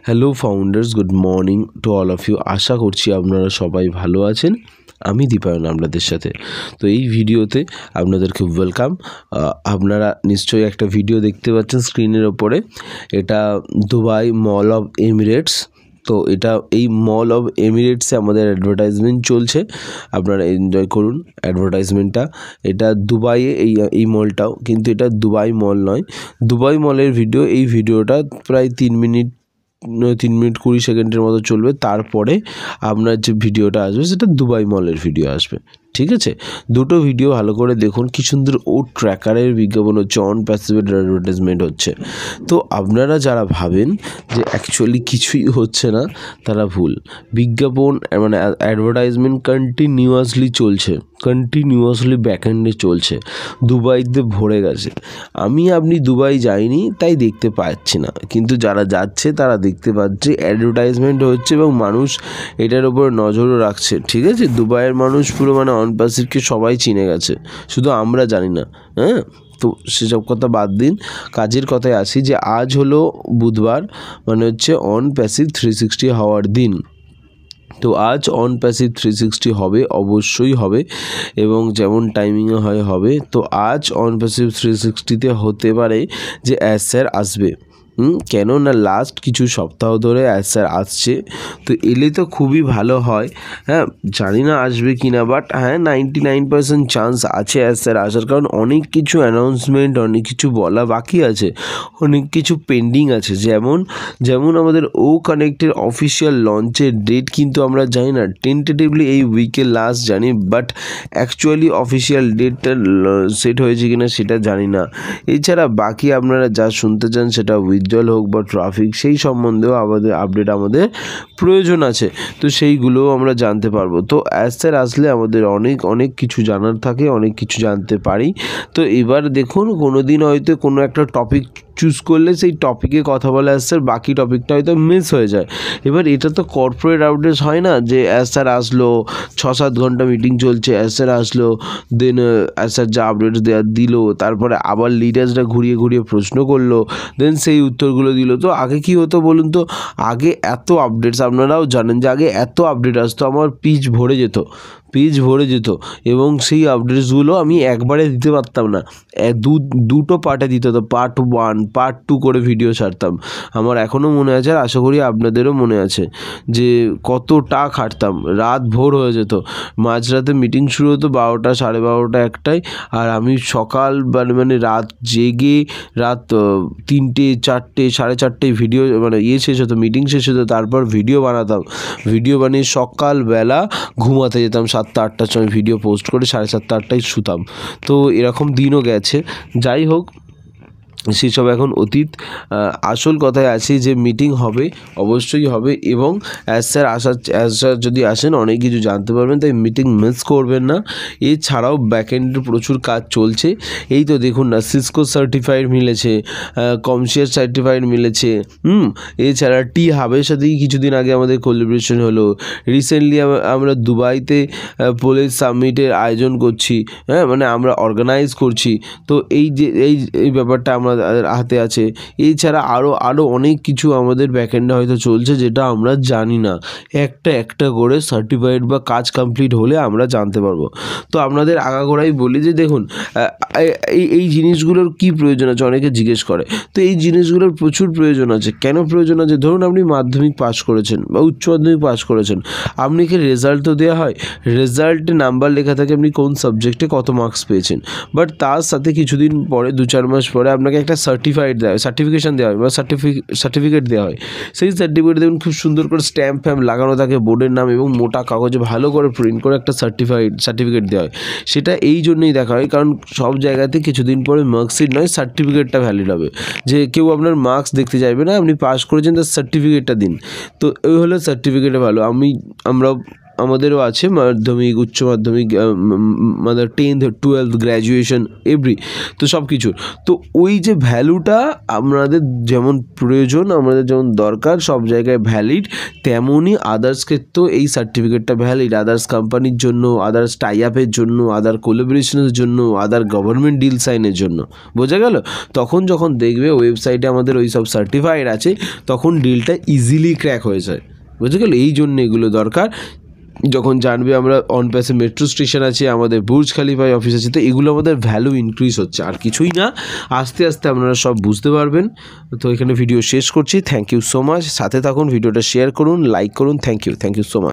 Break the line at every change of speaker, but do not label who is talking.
Hello founders, good morning to all of you. আশা করছি আপনারা সবাই ভালো আছেন। আমি দীপায়ন আপনাদের সাথে। তো এই ভিডিওতে আপনাদেরকে ওয়েলকাম। আপনারা নিশ্চয়ই একটা ভিডিও দেখতে পাচ্ছেন স্ক্রিনের ওপরে। এটা দুবাই মল অফ এমিরেটস। তো এটা এই মল অফ এমিরেটসে আমাদের অ্যাডভার্টাইজমেন্ট চলছে, আপনারা এনজয় করুন অ্যাডভার্টাইজমেন্টটা। এটা দুবাইয়ে এই মলটাও, কিন্তু এটা দুবাই মল নয়, দুবাই মলের ভিডিও। এই ভিডিওটা প্রায় 3 মিনিট 20 সেকেন্ডের মতো চলবে। তারপরে আপনার যে ভিডিওটা আসবে সেটা দুবাই মলের ভিডিও আসবে, ঠিক আছে? দুটো ভিডিও ভালো করে দেখুন। কি সুন্দর ও ট্র্যাকারের বিজ্ঞাপন হচ্ছে, অন প্যাসিভের অ্যাডভার্টাইজমেন্ট হচ্ছে। তো আপনারা যারা ভাবেন যে অ্যাকচুয়ালি কিছুই হচ্ছে না, তারা ভুল। বিজ্ঞাপন মানে অ্যাডভার্টাইজমেন্ট কন্টিনিউয়াসলি চলছে, কন্টিনিউয়াসলি ব্যাকএন্ডে চলছে, দুবাইতে ভরে গেছে। আপনি দুবাই যাইনি তাই দেখতে পাচ্ছি না, কিন্তু যারা যাচ্ছে তারা দেখতে পাচ্ছে অ্যাডভার্টাইজমেন্ট হচ্ছে এবং মানুষ এটার উপর নজরও রাখছে, ঠিক আছে? দুবাইয়ের মানুষ পুরো মানে অন প্যাসিভকে সবাই চিনে গেছে, শুধু আমরা জানি না। হ্যাঁ, তো সেসব কথা বাদ দিন, কাজের কথায় আসি। যে আজ হলো বুধবার, মানে হচ্ছে অন প্যাসিভ 360 হওয়ার দিন। তো আজ অন প্যাসিভ 360 হবে, অবশ্যই হবে, এবং যেমন টাইমিংয়ে হবে। তো আজ অন প্যাসিভ 360তে হতে পারে যে স্যার আসবে। কেন না লাস্ট কিছু সপ্তাহ ধরে স্যার আসছে, তো এলে তো খুবই ভালো হয়। হ্যাঁ, জানি না আসবে কি না, বাট হ্যাঁ 99% চান্স আছে স্যার আসার, কারণ অনেক কিছু অ্যানাউন্সমেন্ট, অনেক কিছু বলা বাকি আছে, অনেক কিছু পেন্ডিং আছে। যেমন আমাদের ও কানেক্টের অফিসিয়াল লঞ্চের ডেট কিন্তু আমরা জানি না, টেন্টেটিভলি এই উইকের লাস্ট জানি, বাট অ্যাকচুয়ালি অফিসিয়াল ডেটটা সেট হয়েছে কিনা সেটা জানি না। এছাড়া বাকি আপনারা যা শুনতে চান সেটা উইথড্রল হোক বা ট্রাফিক, সেই সম্বন্ধেও আমাদের আপডেট আমাদের প্রয়োজন আছে, তো সেইগুলোও আমরা জানতে পারবো। তো স্যার আসলে আমাদের অনেক কিছু জানার থাকে, অনেক কিছু জানতে পারি। তো এবার দেখুন, কোনো দিন হয়তো কোনো একটা টপিক চুজ করলে সেই টপিকে কথা বলে স্যার, বাকি টপিকটা হয়তো মিস হয়ে যায়। এবার এটা তো কর্পোরেট আপডেটস হয় না যে স্যার আসলো, 6-7 ঘন্টা মিটিং চলছে, স্যার আসলো, দেন স্যার যা আপডেটস দিল, তারপরে আবার লিডার্সরা ঘুরিয়ে প্রশ্ন করলো, দেন সেই উত্তরগুলো দিল। তো আগে কি হতো বলুন তো? আগে এত আপডেটস, আপনারাও জানেন যে আগে এত আপডেট আসতো, আমার পেজ ভরে যেত, এবং সেই আপডেটসগুলো আমি একবারে দিতে পারতাম না, দুটো পার্টে দিতে হতো, পার্ট 1 পার্ট 2 করে ভিডিও ছাড়তাম। আমার এখনও মনে আছে, আর আশা করি আপনাদেরও মনে আছে, যে কতটা খাটতাম, রাত ভোর হয়ে যেত, মাঝরাতে মিটিং শুরু হতো 12টা 12:30 1টায়, আর আমি সকাল মানে রাত জেগে রাত 3টে 4টে 4:30টায় ভিডিও মানে শেষ হতো, মিটিং শেষ হতো, তারপর ভিডিও বানিয়ে সকালবেলা ঘুমাতে যেতাম 7টা 8টার সময়, ভিডিও পোস্ট করে 7:30 8টায় শুতাম। তো এরকম দিনও গেছে, যাই হোক সেসব এখন অতীত। আসল কথায় আছে যে মিটিং হবে, অবশ্যই হবে, এবং স্যার যদি আসেন অনেক কিছু জানতে পারবেন, তাই মিটিং মিস করবেন না। এছাড়াও ব্যাকএন্ডে প্রচুর কাজ চলছে। এই তো দেখুন না, সিসকো সার্টিফাইড মিলেছে, কমশিয়াস সার্টিফাইড মিলেছে। এছাড়া টি হাবের সাথেই কিছুদিন আগে আমাদের কোলাবোরেশন হলো। রিসেন্টলি আমরা দুবাইতে পুলিশ সামিটের আয়োজন করছি, হ্যাঁ, মানে আমরা অর্গানাইজ করছি। তো এই ব্যাপারটা আমাদের হাতে আছে। এছাড়া আরও অনেক কিছু আমাদের ব্যাকএন্ডে হয়তো চলছে, যেটা আমরা জানি না। একটা করে সার্টিফাইড বা কাজ কমপ্লিট হলে আমরা জানতে পারবো। তো আপনাদের আগাগোড়াই বলি যে দেখুন, এই জিনিসগুলোর কি প্রয়োজন আছে, অনেকে জিজ্ঞেস করে। তো এই জিনিসগুলোর প্রচুর প্রয়োজন আছে। কেন প্রয়োজন আছে? ধরুন আপনি মাধ্যমিক পাস করেছেন বা উচ্চ মাধ্যমিক পাস করেছেন, আপনি কি রেজাল্ট তো দেওয়া হয়, রেজাল্টে নাম্বার লেখা থাকে আপনি কোন সাবজেক্টে কত মার্কস পেয়েছেন, বাট তার সাথে কিছুদিন পরে 2-4 মাস পরে আপনাকে একটা সার্টিফিকেশন দেওয়া হয় বা সার্টিফিকেট দেওয়া হয়। সেই সার্টিফিকেট দেখুন খুব সুন্দর করে স্ট্যাম্প লাগানো থাকে, বোর্ডের নাম, এবং মোটা কাগজে ভালো করে প্রিন্ট করে একটা সার্টিফিকেট দেওয়া হয়। সেটা এই জন্যই দেখা হয়, কারণ সব জায়গাতে কিছুদিন পরে মার্কশিট নয়, সার্টিফিকেটটা ভ্যালিড হবে। যে কেউ আপনার মার্কস দেখতে চাইবে না, আপনি পাস করেছেন, তার সার্টিফিকেটটা দিন। তো ওই হলো সার্টিফিকেটে ভালো। আমরা আমাদেরও আছে মাধ্যমিক, উচ্চ মাধ্যমিক, মানে 10th 12th গ্র্যাজুয়েশন এভরি, তো সব কিছুর। তো ওই যে ভ্যালুটা আমাদের যেমন প্রয়োজন, আমাদের যেমন দরকার সব জায়গায় ভ্যালিড, তেমনই আদার্স ক্ষেত্রেও এই সার্টিফিকেটটা ভ্যালিড। আদার্স কোম্পানির জন্য, আদার্স টাই আপের জন্য, আদার কোলাবোরেশনের জন্য, আদার গভর্নমেন্ট ডিল সাইনের জন্য। বোঝা গেল? তখন যখন দেখবে ওয়েবসাইটে আমাদের ওই সব সার্টিফাইড আছে, তখন ডিলটা ইজিলি ক্র্যাক হয়ে যায়। বুঝে গেল? এই জন্য এগুলো দরকার। যখন জানবে আমরা অনপ্যাসে মেট্রো স্টেশন আছে, আমাদের বুর্জ খালিফায় অফিস আছে, তো এগুলো আমাদের ভ্যালু ইনক্রিজ হচ্ছে, আর কিছুই না। আস্তে আস্তে আপনারা সব বুঝতে পারবেন। তো এখানে ভিডিও শেষ করছি। Thank you so much. সাথে থাকুন, ভিডিওটা শেয়ার করুন, লাইক করুন। Thank you so much.